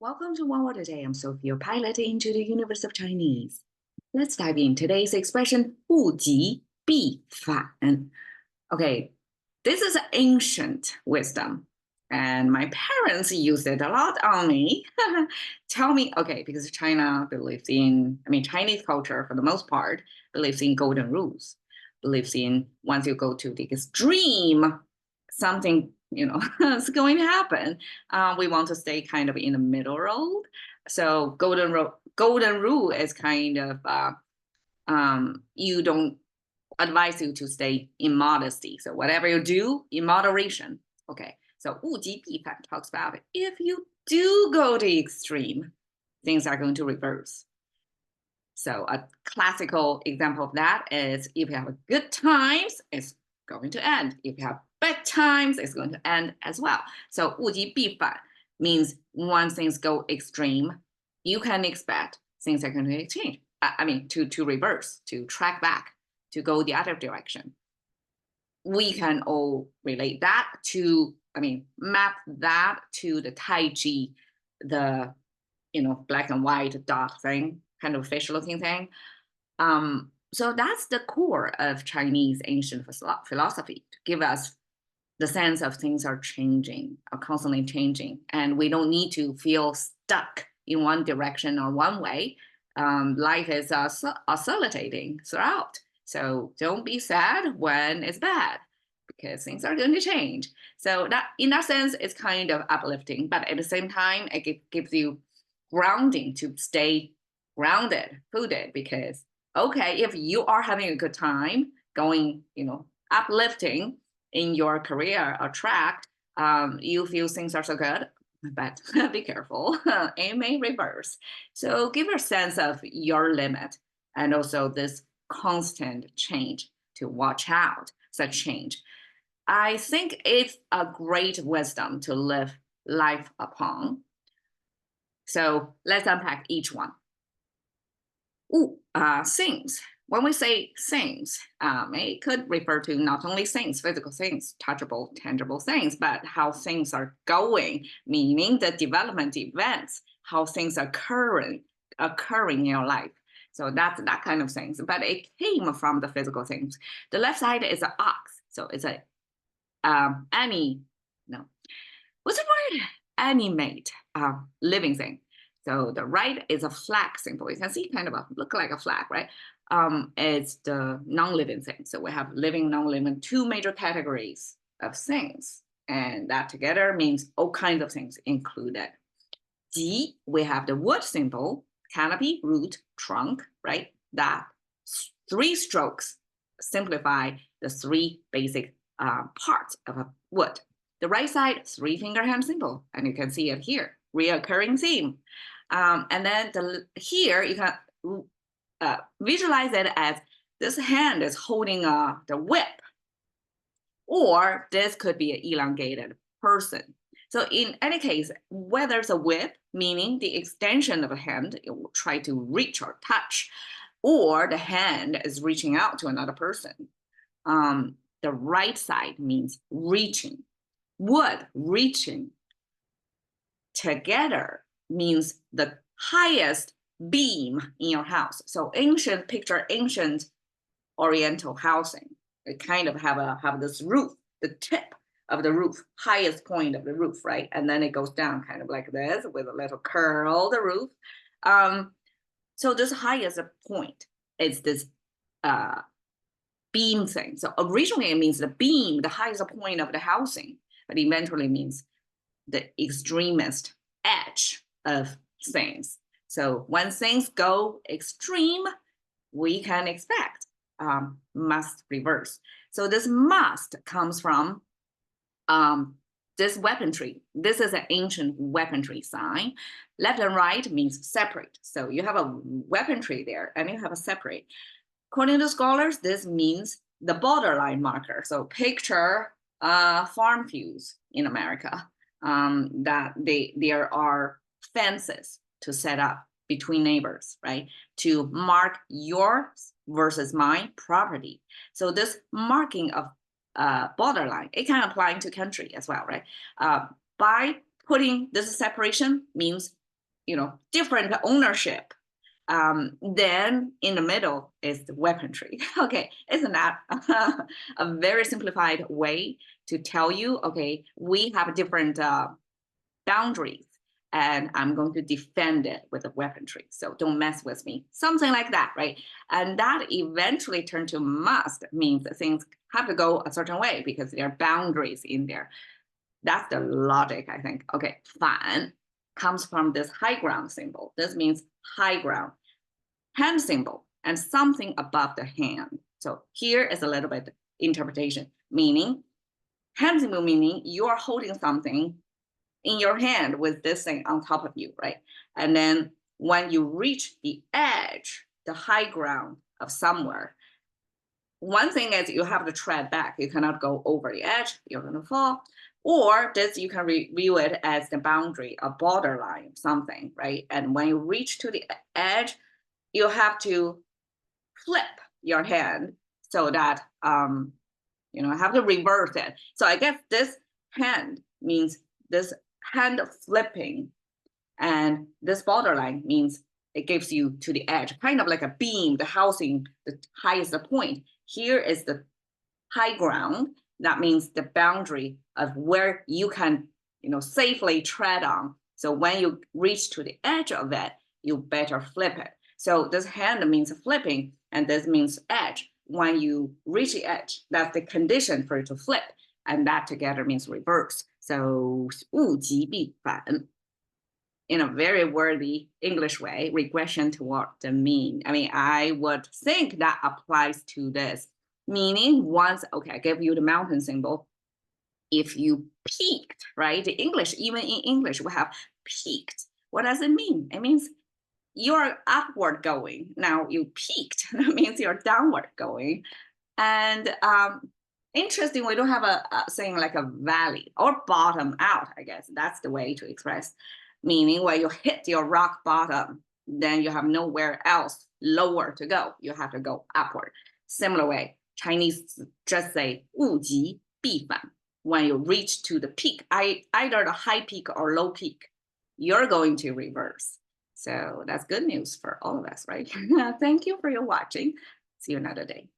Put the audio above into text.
Welcome to One Word a Day. I'm Sophie, your pilot into the universe of Chinese. Let's dive in. Today's expression, 物极必反. Okay, this is ancient wisdom, and my parents use it a lot on me. Tell me, okay, because China believes in, Chinese culture for the most part believes in golden rules, believes in once you go to the extreme, something is going to happen. We want to stay kind of in the middle road. So golden rule is kind of you don't advise you to stay in modesty. So whatever you do in moderation. Okay. So 物极必反 talks about if you do go to extreme, things are going to reverse. So a classical example of that is if you have good times, it's going to end. If you have bad times, it's going to end as well. So 物极必反 means once things go extreme, you can expect things are going to change. To reverse, to track back, to go the other direction. We can all relate that to, map that to the Tai Chi, the, black and white dot thing, kind of fish looking thing. So that's the core of Chinese ancient philosophy, to give us the sense of things are changing, are constantly changing, and we don't need to feel stuck in one direction or one way. Life is oscillating throughout. So don't be sad when it's bad, because things are going to change. So that, in that sense, it's kind of uplifting, but at the same time, it gives you grounding to stay grounded, rooted, because okay, if you are having a good time going, uplifting in your career or track, you feel things are so good, but be careful, it may reverse. So give a sense of your limit and also this constant change to watch out such change. I think it's a great wisdom to live life upon. So let's unpack each one. Things. When we say things, it could refer to not only things, physical things, touchable, tangible things, but how things are going, meaning the development events, how things are occurring in your life. So that's that kind of things. But it came from the physical things. The left side is an ox. So it's a what's the word? Animate, living thing. So the right is a flag symbol. You can see kind of look like a flag, right? It's the non-living thing. So we have living, non-living, two major categories of things. And that together means all kinds of things included. D, we have the wood symbol, canopy, root, trunk, right? That three strokes simplify the three basic parts of a wood. The right side, three-finger hand symbol, and you can see it here, reoccurring theme. And then here you can visualize it as this hand is holding the whip, or this could be an elongated person. So in any case, whether it's a whip, meaning the extension of a hand, it will try to reach or touch, or the hand is reaching out to another person. The right side means reaching. Wood, reaching. Together means the highest beam in your house. So picture ancient Oriental housing. They kind of have this roof, the tip of the roof, highest point of the roof, right? And then it goes down kind of like this with a little curl, the roof. So this highest point is this beam thing. So originally it means the beam, the highest point of the housing, but eventually means the extremist edge of things. So when things go extreme, we can expect must reverse. So this must comes from this weaponry. This is an ancient weaponry sign. Left and right means separate. So you have a weaponry there and you have a separate. According to scholars, this means the borderline marker. So picture farm fields in America, that there are fences to set up between neighbors, right? To mark yours versus my property. So this marking of borderline, it can apply to country as well, right? By putting this separation means different ownership. Then in the middle is the weaponry. Okay, isn't that a very simplified way to tell you, okay, we have different boundaries and I'm going to defend it with the weaponry. So don't mess with me. Something like that, right? And that eventually turned to must means that things have to go a certain way because there are boundaries in there. That's the logic, I think. Okay, 反 comes from this high ground symbol. This means high ground. Hand symbol and something above the hand. So here is a little bit interpretation, meaning hand symbol meaning you are holding something in your hand with this thing on top of you, right? And then when you reach the edge, the high ground of somewhere, one thing is you have to tread back. You cannot go over the edge, you're going to fall. Or this, you can view it as the boundary, a borderline, something, right? And when you reach to the edge, you have to flip your hand so that, have to reverse it. So I guess this hand means this hand flipping, and this borderline means it gives you to the edge, kind of like a beam, the housing, the highest point. Here is the high ground. That means the boundary of where you can, safely tread on. So when you reach to the edge of it, you better flip it. So this hand means flipping, and this means edge. When you reach the edge, that's the condition for it to flip, and that together means reverse. So 物极必反. In a very wordy English way, regression toward the mean. I mean, I would think that applies to this. Meaning once, okay, I gave you the mountain symbol. If you peaked, right? The English, even in English, we have peaked. What does it mean? It means you're upward going. Now you peaked. That means you're downward going. And interesting, we don't have a saying like a valley or bottom out, I guess. That's the way to express. Meaning when you hit your rock bottom, then you have nowhere else lower to go. You have to go upward. Similar way, Chinese just say 物极必反. When you reach to the peak, either the high peak or low peak, you're going to reverse. So that's good news for all of us, right? Thank you for your watching. See you another day.